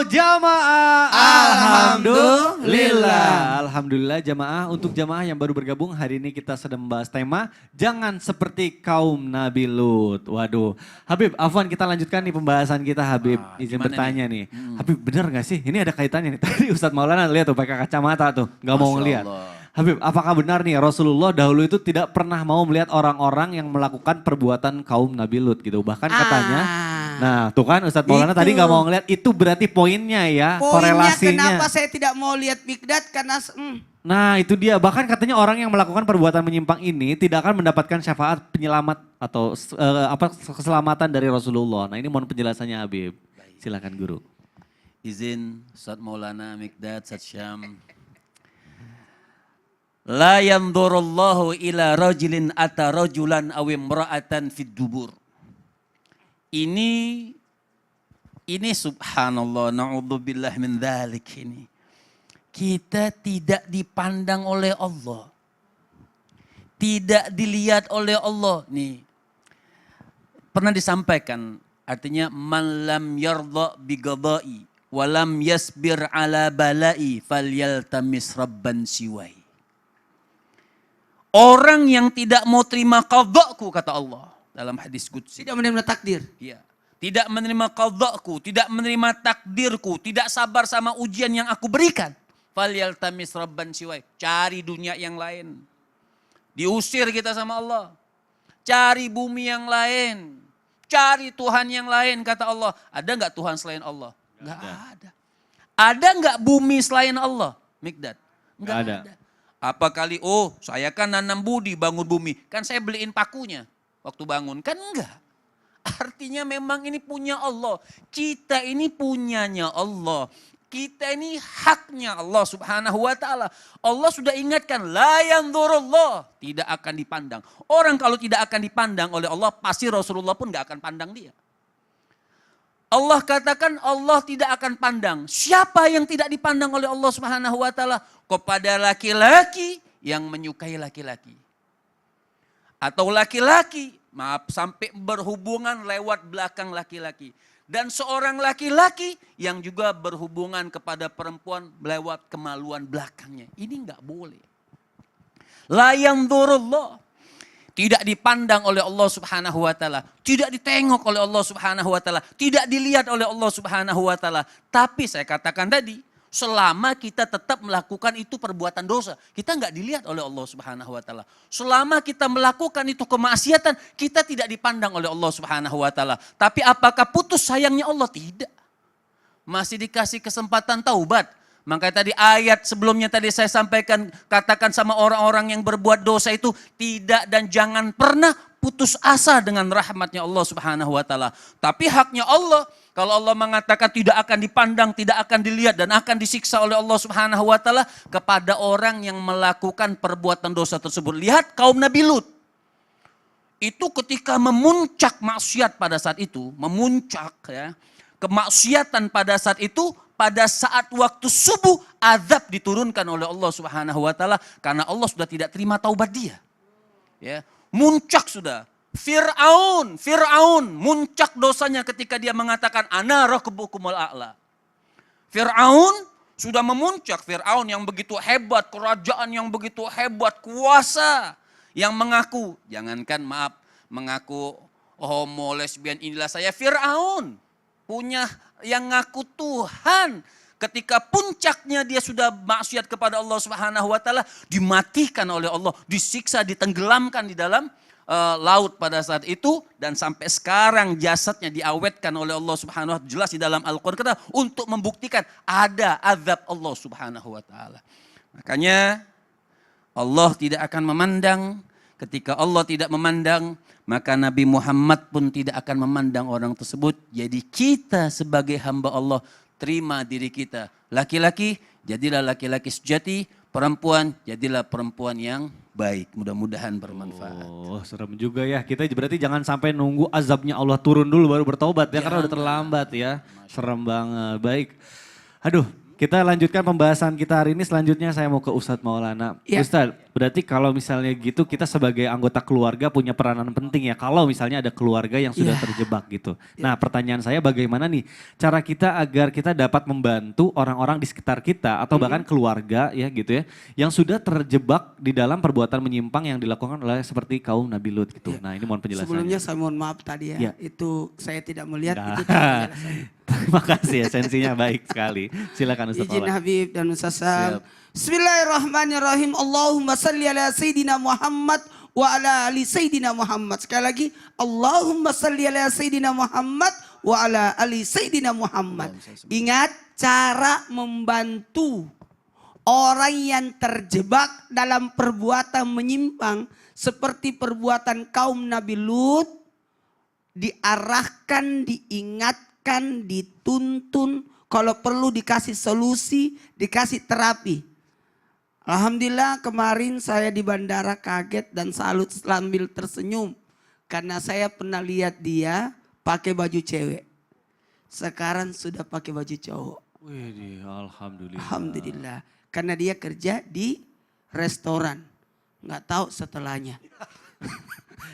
jamaah. Alhamdulillah. Alhamdulillah jamaah. Untuk jamaah yang baru bergabung, hari ini kita sedang membahas tema jangan seperti kaum Nabi Lut. Waduh. Habib, Afwan, kita lanjutkan nih pembahasan kita Habib. Izin bertanya nih. Habib, benar gak sih? Ini ada kaitannya nih. Tadi Ustadz Maulana lihat tuh pakai kacamata tuh. Gak mau ngeliat. Habib, apakah benar nih Rasulullah dahulu itu tidak pernah mau melihat orang-orang yang melakukan perbuatan kaum Nabi Lut gitu. Bahkan katanya, nah tuh kan Ustadz Maulana tadi gak mau ngeliat, itu berarti poinnya ya, korelasinya. Kenapa saya tidak mau lihat Mikdad karena... Nah itu dia, bahkan katanya orang yang melakukan perbuatan menyimpang ini tidak akan mendapatkan syafaat penyelamat atau keselamatan dari Rasulullah. Nah ini mohon penjelasannya Habib, silakan guru. Izin Ustadz Maulana Mikdad Satsyam. La yanzurullahu ila rajulin ata rajulan aw imra'atan fid dubur. Ini subhanallah, na'udzubillah min dzalik ini. Kita tidak dipandang oleh Allah. Tidak dilihat oleh Allah. Nih, pernah disampaikan, artinya man lam yardha bi qada'i wa lam yasbir ala bala'i falyaltamis rabban siwai. Orang yang tidak mau terima qadhaku, kata Allah dalam hadis qudsi. Tidak menerima takdir. Iya. Tidak menerima qadhaku, tidak menerima takdirku, tidak sabar sama ujian yang aku berikan. Falyaltamis rabban siwai. Cari dunia yang lain. Diusir kita sama Allah. Cari bumi yang lain. Cari Tuhan yang lain, kata Allah. Ada enggak Tuhan selain Allah? Enggak ada. Ada enggak bumi selain Allah? Mikdad? Enggak ada. Apa kali, oh saya kan nanam budi bangun bumi. Kan saya beliin pakunya waktu bangun. Kan enggak. Artinya memang ini punya Allah. Kita ini punyanya Allah. Kita ini haknya Allah subhanahu wa ta'ala. Allah sudah ingatkan, la yanzurullah, tidak akan dipandang. Orang kalau tidak akan dipandang oleh Allah, pasti Rasulullah pun gak akan pandang dia. Allah katakan Allah tidak akan pandang. Siapa yang tidak dipandang oleh Allah subhanahu wa ta'ala? Kepada laki-laki yang menyukai laki-laki. Atau laki-laki, maaf, sampai berhubungan lewat belakang laki-laki. Dan seorang laki-laki yang juga berhubungan kepada perempuan lewat kemaluan belakangnya. Ini enggak boleh. La yanzurullah. Tidak dipandang oleh Allah subhanahu wa ta'ala. Tidak ditengok oleh Allah subhanahu wa ta'ala. Tidak dilihat oleh Allah subhanahu wa ta'ala. Tapi saya katakan tadi, selama kita tetap melakukan itu perbuatan dosa, kita enggak dilihat oleh Allah subhanahu wa ta'ala. Selama kita melakukan itu kemaksiatan, kita tidak dipandang oleh Allah subhanahu wa ta'ala. Tapi apakah putus sayangnya Allah? Tidak. Masih dikasih kesempatan taubat. Makanya tadi ayat sebelumnya tadi saya sampaikan, katakan sama orang-orang yang berbuat dosa itu, tidak dan jangan pernah putus asa dengan rahmatnya Allah subhanahu wa ta'ala. Tapi haknya Allah, kalau Allah mengatakan tidak akan dipandang, tidak akan dilihat dan akan disiksa oleh Allah subhanahu wa ta'ala kepada orang yang melakukan perbuatan dosa tersebut. Lihat kaum Nabi Lut. Itu ketika memuncak maksiat pada saat itu, memuncak ya, kemaksiatan pada saat itu, pada saat waktu subuh azab diturunkan oleh Allah subhanahu wa ta'ala karena Allah sudah tidak terima taubat dia. Ya, muncak sudah. Fir'aun muncak dosanya ketika dia mengatakan ana rabbukumul a'la. Fir'aun sudah memuncak, Fir'aun yang begitu hebat, kerajaan yang begitu hebat, kuasa yang mengaku, jangankan maaf, mengaku homo, lesbian, inilah saya. Fir'aun punya yang ngaku Tuhan. Ketika puncaknya dia sudah maksiat kepada Allah subhanahu wa ta'ala, dimatikan oleh Allah, disiksa, ditenggelamkan di dalam laut pada saat itu. Dan sampai sekarang jasadnya diawetkan oleh Allah subhanahu wa ta'ala. Jelas di dalam Al-Quran untuk membuktikan ada azab Allah subhanahu wa ta'ala. Makanya Allah tidak akan memandang. Ketika Allah tidak memandang, maka Nabi Muhammad pun tidak akan memandang orang tersebut. Jadi kita sebagai hamba Allah, terima diri kita. Laki-laki, jadilah laki-laki sejati. Perempuan, jadilah perempuan yang baik. Mudah-mudahan bermanfaat. Oh, serem juga ya. Kita berarti jangan sampai nunggu azabnya Allah turun dulu baru bertaubat ya. Karena udah terlambat ya. Serem banget. Baik. Aduh, kita lanjutkan pembahasan kita hari ini. Selanjutnya saya mau ke Ustadz Maulana. Ya. Ustadz, Berarti kalau misalnya gitu kita sebagai anggota keluarga punya peranan penting ya. Kalau misalnya ada keluarga yang sudah Iya. terjebak gitu. Nah pertanyaan saya bagaimana nih cara kita agar kita dapat membantu orang-orang di sekitar kita atau bahkan keluarga ya gitu ya. Yang sudah terjebak di dalam perbuatan menyimpang yang dilakukan oleh seperti kaum Nabi Lut gitu. Iya. Nah ini mohon penjelasannya. Sebelumnya saya mohon maaf tadi Iya. ya. Itu saya tidak melihat. Nah, Itu tidak penjelasannya. terima kasih esensinya baik sekali. Silakan Ustaz Izin Maulana. Habib dan Ustaz Sam. Siap. Bismillahirrahmanirrahim. Allahumma salli ala Sayyidina Muhammad wa ala ali Sayyidina Muhammad. Sekali lagi. Allahumma salli ala Sayyidina Muhammad wa ala ali Sayyidina Muhammad. Ingat cara membantu orang yang terjebak dalam perbuatan menyimpang. Seperti perbuatan kaum Nabi Lut. Diarahkan, diingatkan, dituntun. Kalau perlu dikasih solusi, dikasih terapi. Alhamdulillah kemarin saya di bandara kaget dan salut sambil tersenyum. Karena saya pernah lihat dia pakai baju cewek. Sekarang sudah pakai baju cowok. Wih, alhamdulillah. Alhamdulillah. Karena dia kerja di restoran. Nggak tahu setelahnya.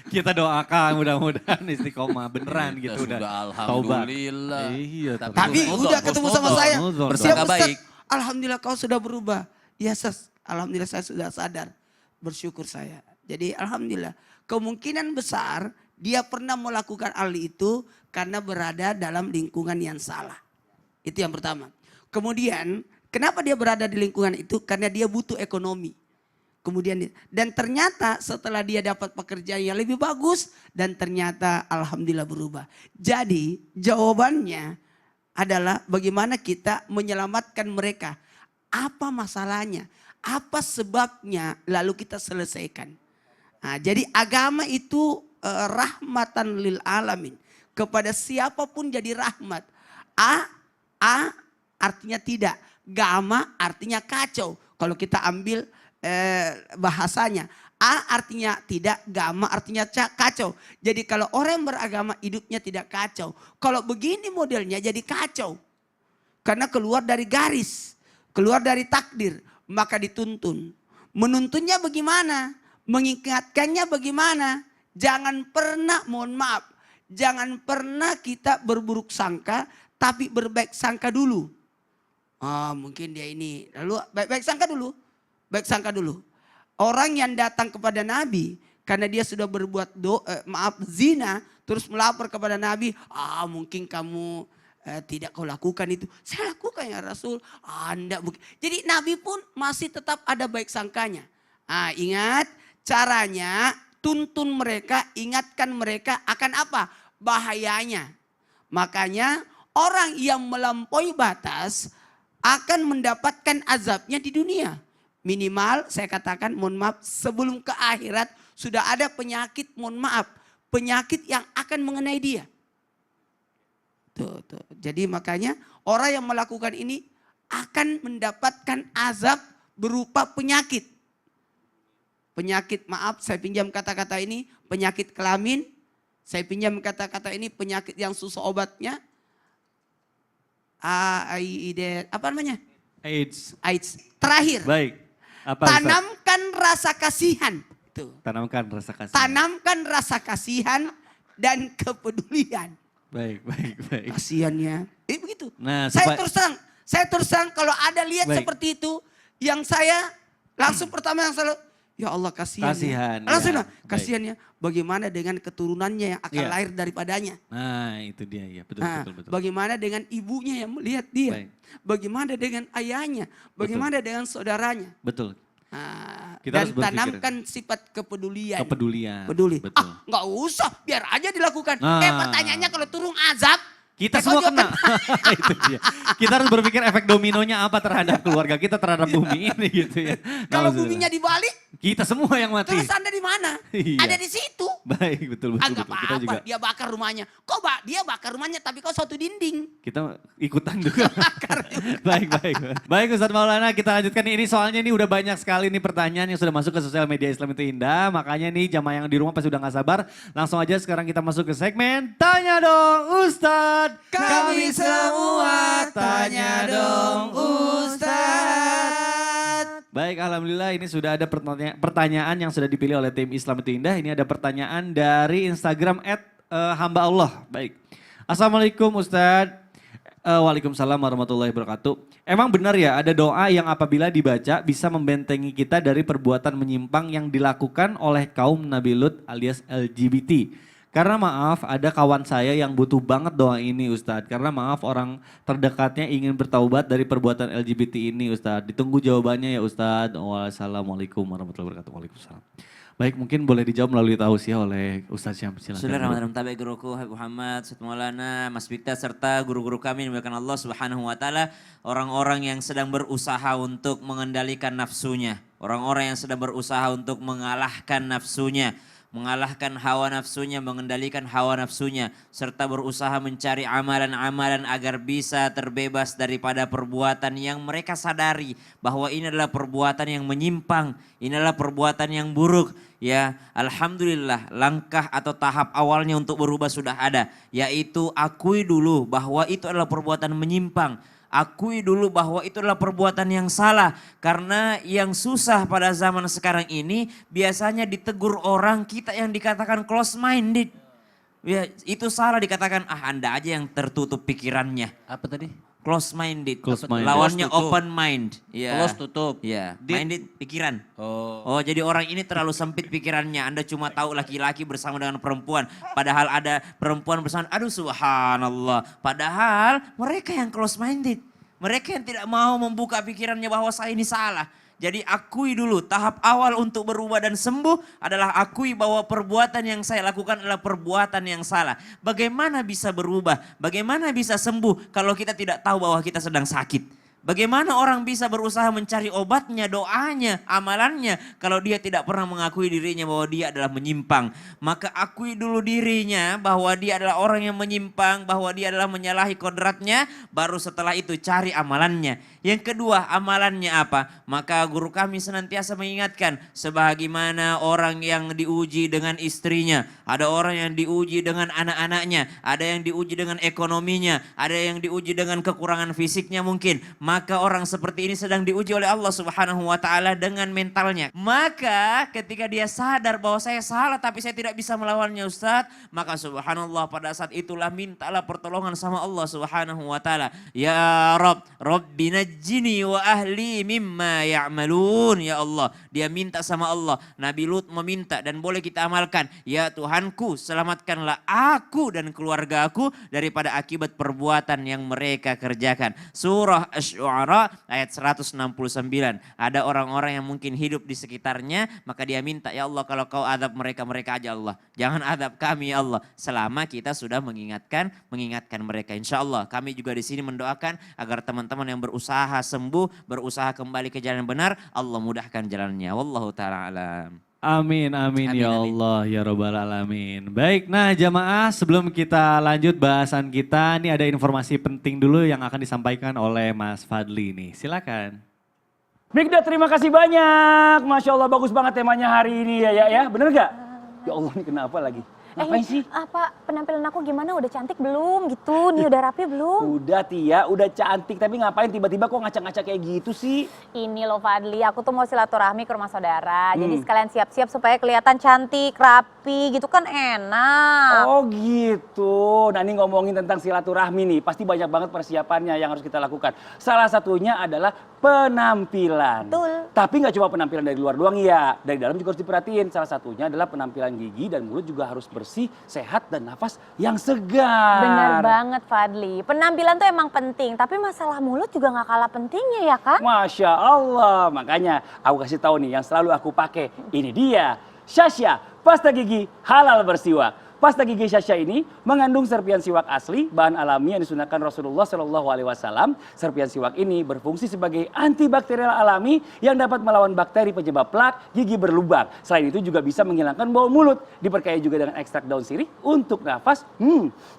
Kita doakan mudah-mudahan istiqomah beneran Kita gitu sudah udah alhamdulillah. Iya, Tapi Husnuzon, udah ketemu sama husnuzon. saya. Husnuzon. Bersangka Ustaz, baik. Alhamdulillah kau sudah berubah. Ya Ses, alhamdulillah saya sudah sadar. Bersyukur saya. Jadi alhamdulillah. Kemungkinan besar dia pernah melakukan hal itu karena berada dalam lingkungan yang salah. Itu yang pertama. Kemudian kenapa dia berada di lingkungan itu? Karena dia butuh ekonomi. Kemudian dan ternyata setelah dia dapat pekerjaan yang lebih bagus dan ternyata alhamdulillah berubah. Jadi jawabannya adalah bagaimana kita menyelamatkan mereka. Apa masalahnya? Apa sebabnya? Lalu kita selesaikan. Nah, jadi agama itu rahmatan lil alamin. Kepada siapapun jadi rahmat. A artinya tidak. Gama artinya kacau. Kalau kita ambil bahasanya. A artinya tidak, gama artinya kacau. Jadi kalau orang yang beragama hidupnya tidak kacau. Kalau begini modelnya jadi kacau. Karena keluar dari garis, keluar dari takdir, maka dituntun. Menuntunnya bagaimana? Mengingatkannya bagaimana? Jangan pernah, mohon maaf, jangan pernah kita berburuk sangka, tapi berbaik sangka dulu. Mungkin dia ini, lalu baik sangka dulu. Baik sangka dulu. Orang yang datang kepada Nabi karena dia sudah berbuat zina, terus melapor kepada Nabi, mungkin kamu tidak kau lakukan itu. Saya lakukan ya Rasul. Anda jadi Nabi pun masih tetap ada baik sangkanya. Ingat caranya, tuntun mereka, ingatkan mereka akan apa? Bahayanya. Makanya orang yang melampaui batas akan mendapatkan azabnya di dunia. Minimal saya katakan mohon maaf sebelum ke akhirat sudah ada penyakit mohon maaf. Penyakit yang akan mengenai dia. Tuh. Jadi makanya orang yang melakukan ini akan mendapatkan azab berupa penyakit. Penyakit maaf saya pinjam kata-kata ini penyakit kelamin. Saya pinjam kata-kata ini penyakit yang susah obatnya. AIDS. Apa namanya? AIDS. Terakhir. Baik. Apa, tanamkan rasa kasihan. Tuh. Tanamkan rasa kasihan. Tanamkan rasa kasihan dan kepedulian. Baik. Kasihannya. Begitu. Nah, saya terus terang kalau ada lihat baik. seperti itu, yang saya langsung pertama yang selalu, ya Allah kasihan. Kasihan, Langsung ya. bilang, kasihannya bagaimana dengan keturunannya yang akan Ya. lahir daripadanya. Nah itu dia ya betul. Bagaimana dengan ibunya yang melihat dia. Baik. Bagaimana dengan ayahnya. Bagaimana dengan saudaranya. Betul. Kita Dan harus berpikir. tanamkan sifat kepedulian. Peduli. Betul. Nggak usah, biar aja dilakukan. Nah. Pertanyaannya kalau turun azab. Kita semua juga kena. Itu dia. Kita harus berpikir efek dominonya apa terhadap keluarga kita, terhadap bumi ini gitu ya. Kalau Nauzubillah. buminya dibalik, Kita semua yang mati. terus Anda di mana? Iya. Ada di situ. Baik, betul. Enggak Kita juga. apa-apa, dia bakar rumahnya. Kok dia bakar rumahnya tapi kok satu dinding? Kita ikutan juga. Baik Ustadz Maulana, kita lanjutkan ini soalnya ini udah banyak sekali nih pertanyaan yang sudah masuk ke sosial media Islam itu Indah. Makanya nih jamaah yang di rumah pasti udah gak sabar. Langsung aja sekarang kita masuk ke segmen Tanya Dong Ustadz. Kami semua tanya dong Ustadz. Baik, alhamdulillah ini sudah ada pertanyaan yang sudah dipilih oleh tim Islam itu Indah. Ini ada pertanyaan dari Instagram @hamba Allah. Baik. Assalamualaikum Ustadz. Waalaikumsalam warahmatullahi wabarakatuh. Emang benar ya ada doa yang apabila dibaca bisa membentengi kita dari perbuatan menyimpang yang dilakukan oleh kaum Nabi Lut alias LGBT. Karena maaf ada kawan saya yang butuh banget doa ini Ustadz. Karena maaf orang terdekatnya ingin bertaubat dari perbuatan LGBT ini Ustadz. Ditunggu jawabannya ya Ustadz. Wassalamualaikum warahmatullahi wabarakatuh. Waalaikumsalam. Baik mungkin boleh dijawab melalui tausiah oleh Ustadz Syam. Silakan. Bismillahirrahmanirrahim. Tabi guruku Habib Muhammad, Ustadz Maulana, Mas Bikta serta guru-guru kami yang dimuliakan Allah Subhanahu wa taala, orang-orang yang sedang berusaha untuk mengendalikan nafsunya, orang-orang yang sedang berusaha untuk mengalahkan nafsunya, mengalahkan hawa nafsunya, mengendalikan hawa nafsunya, serta berusaha mencari amalan-amalan agar bisa terbebas daripada perbuatan yang mereka sadari bahwa ini adalah perbuatan yang menyimpang, ini adalah perbuatan yang buruk. Ya, alhamdulillah langkah atau tahap awalnya untuk berubah sudah ada, yaitu akui dulu bahwa itu adalah perbuatan menyimpang. Akui dulu bahwa itu adalah perbuatan yang salah. Karena yang susah pada zaman sekarang ini biasanya ditegur orang kita yang dikatakan close minded. Ya, itu salah dikatakan Anda aja yang tertutup pikirannya. Apa tadi? Close minded. Close minded. Lawannya Close tutup. open mind. Ya. Close tutup. Ya, Deep. minded pikiran. Oh. Oh, jadi orang ini terlalu sempit pikirannya. Anda cuma tahu laki-laki bersama dengan perempuan. Padahal ada perempuan bersama, aduh subhanallah. Padahal mereka yang close minded. Mereka yang tidak mau membuka pikirannya bahwa saya ini salah. Jadi akui dulu tahap awal untuk berubah dan sembuh adalah akui bahwa perbuatan yang saya lakukan adalah perbuatan yang salah. Bagaimana bisa berubah? Bagaimana bisa sembuh kalau kita tidak tahu bahwa kita sedang sakit? Bagaimana orang bisa berusaha mencari obatnya, doanya, amalannya kalau dia tidak pernah mengakui dirinya bahwa dia adalah menyimpang. Maka akui dulu dirinya bahwa dia adalah orang yang menyimpang, bahwa dia adalah menyalahi kodratnya, baru setelah itu cari amalannya. Yang kedua, amalannya apa? Maka guru kami senantiasa mengingatkan sebagaimana orang yang diuji dengan istrinya, ada orang yang diuji dengan anak-anaknya, ada yang diuji dengan ekonominya, ada yang diuji dengan kekurangan fisiknya mungkin. Maka orang seperti ini sedang diuji oleh Allah Subhanahu wa taala dengan mentalnya. Maka ketika dia sadar bahwa saya salah tapi saya tidak bisa melawannya Ustaz, maka subhanallah pada saat itulah mintalah pertolongan sama Allah Subhanahu wa taala. Ya Rabb, Rabbi najjini wa ahli mimma ya'malun. Ya Allah, dia minta sama Allah. Nabi Lut meminta dan boleh kita amalkan. Ya Tuhanku, selamatkanlah aku dan keluargaku daripada akibat perbuatan yang mereka kerjakan. Surah Asy-Syu'ara ayat 169. Ada orang-orang yang mungkin hidup di sekitarnya, maka dia minta, ya Allah kalau kau adab mereka aja Allah. Jangan adab kami ya Allah. Selama kita sudah mengingatkan mereka. Insya Allah kami juga di sini mendoakan agar teman-teman yang berusaha sembuh, berusaha kembali ke jalan benar, Allah mudahkan jalannya. Wallahu ta'ala alam. Amin, amin, ya Amin, amin. Allah, ya Rabbal Alamin. Baik, nah jamaah sebelum kita lanjut bahasan kita, ini ada informasi penting dulu yang akan disampaikan oleh Mas Fadli nih. Silakan. Bigda terima kasih banyak. Masya Allah bagus banget temanya hari ini ya. Bener gak? Ya Allah ini kenapa lagi? Ngapain sih? Apa penampilan aku gimana? Udah cantik belum gitu? Nih udah rapi belum? Udah Tia, udah cantik tapi ngapain tiba-tiba kok ngacak-ngacak kayak gitu sih? Ini loh Fadli, aku tuh mau silaturahmi ke rumah saudara. Jadi sekalian siap-siap supaya kelihatan cantik, rapi gitu kan enak. Oh gitu. Nah ini ngomongin tentang silaturahmi nih, pasti banyak banget persiapannya yang harus kita lakukan. Salah satunya adalah penampilan. Betul. Tapi nggak cuma penampilan dari luar doang ya, dari dalam juga harus diperhatiin. Salah satunya adalah penampilan gigi dan mulut juga harus bersih, sehat dan nafas yang segar. Bener banget Fadli, penampilan tuh emang penting. Tapi masalah mulut juga gak kalah pentingnya ya kan? Masya Allah, makanya aku kasih tahu nih yang selalu aku pakai. Ini dia, Shasha, pasta gigi halal bersiwak. Pasta gigi Shasha ini mengandung serpian siwak asli, bahan alami yang disunahkan Rasulullah Shallallahu Alaihi Wasallam. Serpian siwak ini berfungsi sebagai antibakterial alami yang dapat melawan bakteri penyebab plak gigi berlubang. Selain itu juga bisa menghilangkan bau mulut. Diperkaya juga dengan ekstrak daun sirih untuk nafas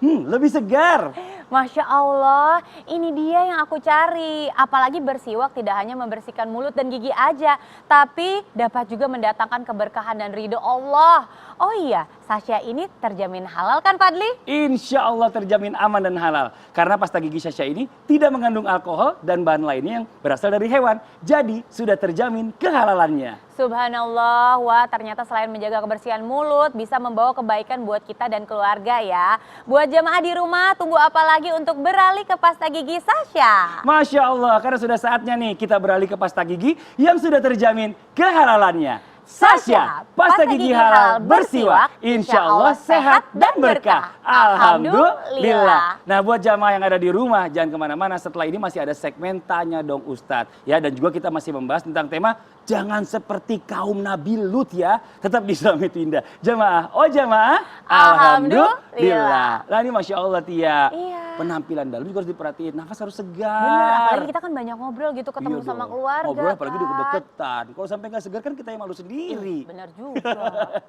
lebih segar. Masya Allah, ini dia yang aku cari. Apalagi bersiwak tidak hanya membersihkan mulut dan gigi aja, tapi dapat juga mendatangkan keberkahan dan ridho Allah. Oh iya, Shasha ini terjamin halal kan Fadli? Insya Allah terjamin aman dan halal. Karena pasta gigi Syasha ini tidak mengandung alkohol dan bahan lainnya yang berasal dari hewan. Jadi sudah terjamin kehalalannya. Subhanallah, wah ternyata selain menjaga kebersihan mulut, bisa membawa kebaikan buat kita dan keluarga ya. Buat jamaah di rumah, tunggu apa lagi untuk beralih ke pasta gigi Syasha? Masya Allah, karena sudah saatnya nih kita beralih ke pasta gigi yang sudah terjamin kehalalannya. Syasha, pasta gigi halal bersiwak, insya Allah sehat dan berkah. Alhamdulillah. Nah buat jamaah yang ada di rumah, jangan kemana-mana, setelah ini masih ada segmen Tanya Dong Ustadz. Ya, dan juga kita masih membahas tentang tema jangan seperti kaum Nabi Lut ya, tetap di Islam itu indah. Jamaah, oh jamaah, Alhamdulillah. Nah ini Masya Allah Tia, penampilan dalam juga harus diperhatiin, nafas harus segar. Bener, apalagi kita kan banyak ngobrol gitu, ketemu Iya sama dong. keluarga. Ngobrol apalagi kan. deket-deketan. Kalau sampai nggak segar kan kita yang malu sendiri. Bener juga.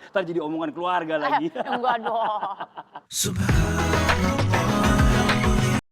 Ntar jadi omongan keluarga lagi. Enggak dong. Subhanallah.